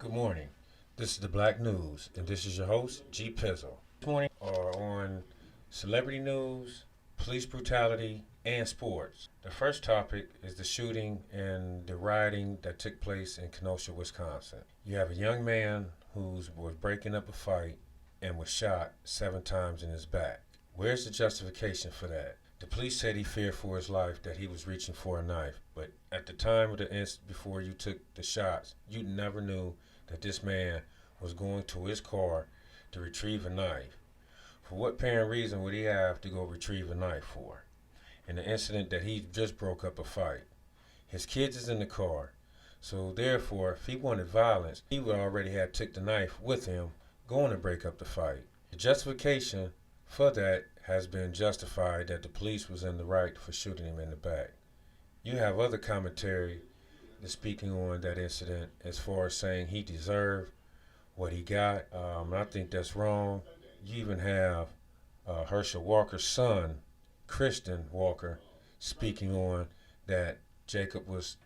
Good morning. This is the Black News, and this is your host, G Pizzle. This morning are on celebrity news, police brutality, and sports. The first topic is the shooting and the rioting that took place in Kenosha, Wisconsin. You have a young man who was breaking up a fight and was shot 7 times in his back. Where's the justification for that? The police said he feared for his life, that he was reaching for a knife. But at the time of the incident, before you took the shots, you never knew that this man was going to his car to retrieve a knife. For what apparent reason would he have to go retrieve a knife for? In the incident that he just broke up a fight. His kids is in the car. So therefore, if he wanted violence, he would already have took the knife with him going to break up the fight. The justification for that has been justified that the police was in the right for shooting him in the back. You have other commentary that's speaking on that incident as far as saying he deserved what he got. I think that's wrong. You even have Herschel Walker's son, Christian Walker, speaking on that Jacob was,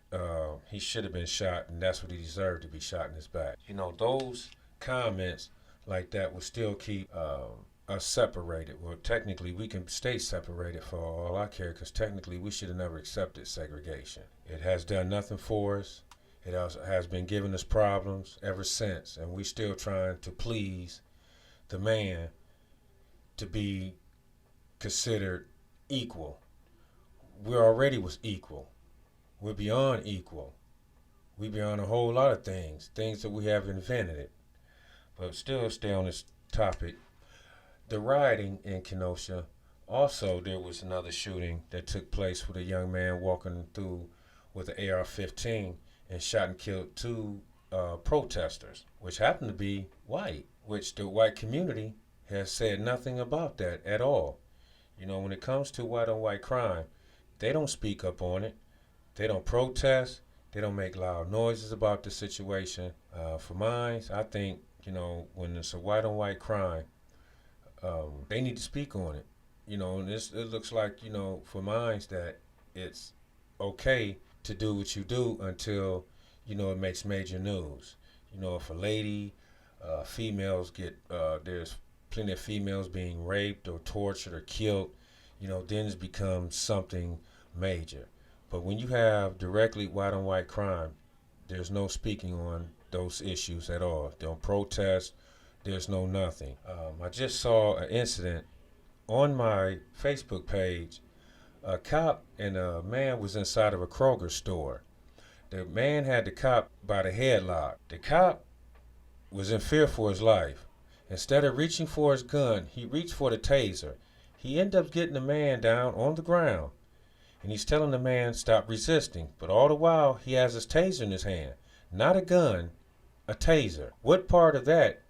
he should have been shot and that's what he deserved, to be shot in his back. You know, those comments like that will still keep us separated. Well, technically, we can stay separated for all I care, because technically we should have never accepted segregation. It has done nothing for us. It also has been giving us problems ever since, and we still trying to please the man to be considered equal. We already was equal. We're beyond equal. We're beyond a whole lot of things that we have invented. But still stay on this topic. The rioting in Kenosha, also there was another shooting that took place with a young man walking through with an AR-15 and shot and killed two protesters, which happened to be white, which the white community has said nothing about that at all. You know, when it comes to white on white crime, they don't speak up on it. They don't protest. They don't make loud noises about the situation. For mine, I think, you know, when it's a white on white crime, they need to speak on it. You know, and it looks like, you know, for mines that it's okay to do what you do until, you know, it makes major news. You know, if a lady, females get, there's plenty of females being raped or tortured or killed, you know, then it's become something major. But when you have directly white on white crime, there's no speaking on those issues at all. They don't protest. There's no nothing. I just saw an incident on my Facebook page. A cop and a man was inside of a Kroger store. The man had the cop by the headlock. The cop was in fear for his life. Instead of reaching for his gun, he reached for the taser. He ended up getting the man down on the ground. And he's telling the man, stop resisting. But all the while, he has his taser in his hand. Not a gun, a taser. What part of that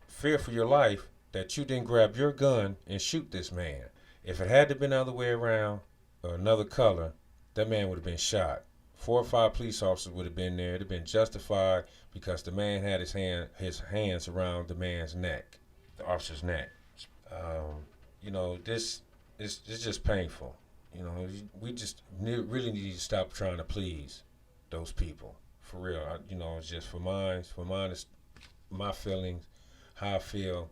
fear for your life that you didn't grab your gun and shoot this man? If it had to been the other way around or another color, that man would have been shot. 4 or 5 police officers would have been there. It'd have been justified because the man had his hands around the man's neck, the officer's neck. You know, this is it's just painful. You know, we just really need to stop trying to please those people. For real. You know, it's just for mine, it's my feelings, how I feel.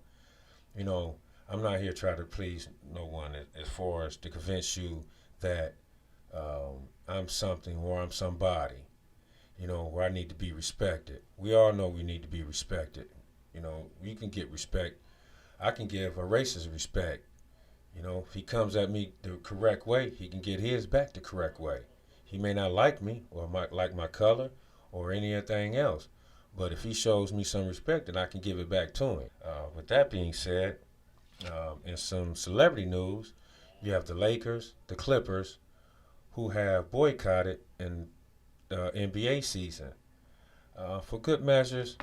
You know, I'm not here trying to please no one as far as to convince you that I'm something or I'm somebody, you know, where I need to be respected. We all know we need to be respected. You know, you can get respect. I can give a racist respect. You know, if he comes at me the correct way, he can get his back the correct way. He may not like me or like my color or anything else, but if he shows me some respect, then I can give it back to him. With that being said, in some celebrity news, you have the Lakers, the Clippers, who have boycotted in NBA season for good measures.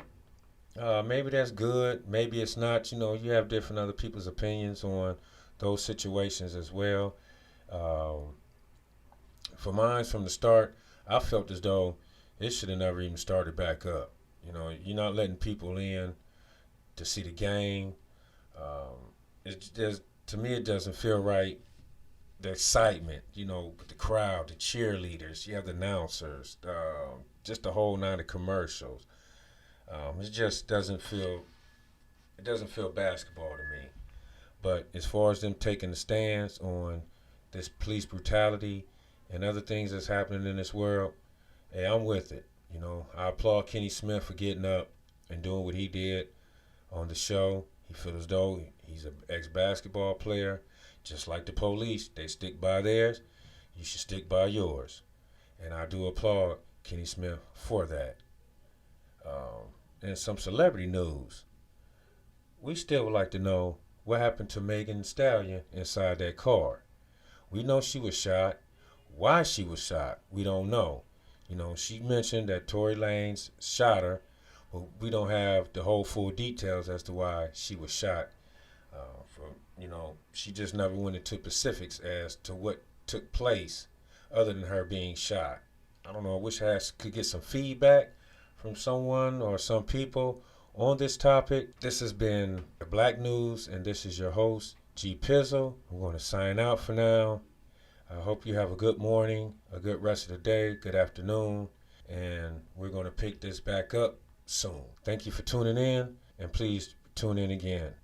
Maybe that's good. Maybe it's not. You know, you have different other people's opinions on those situations as well. For mine, from the start, I felt as though it should have never even started back up. You know, you're not letting people in to see the game. To me, it doesn't feel right. The excitement, you know, with the crowd, the cheerleaders, you have the announcers, just the whole nine of commercials. It just doesn't feel basketball to me. But as far as them taking the stance on this police brutality and other things that's happening in this world, hey, I'm with it. I applaud Kenny Smith for getting up and doing what he did on the show. He feels as though he's an ex-basketball player, just like the police. They stick by theirs. You should stick by yours. And I do applaud Kenny Smith for that. And some celebrity news. We still would like to know what happened to Megan Thee Stallion inside that car. We know she was shot. Why she was shot, we don't know. She mentioned that Tory Lanez shot her, but we don't have the whole full details as to why she was shot. She just never went into specifics as to what took place other than her being shot. I don't know. I wish I could get some feedback from someone or some people on this topic. This has been the Black News, and this is your host, G Pizzle. I'm going to sign out for now. I hope you have a good morning, a good rest of the day, good afternoon, and we're going to pick this back up soon. Thank you for tuning in, and please tune in again. Thank you.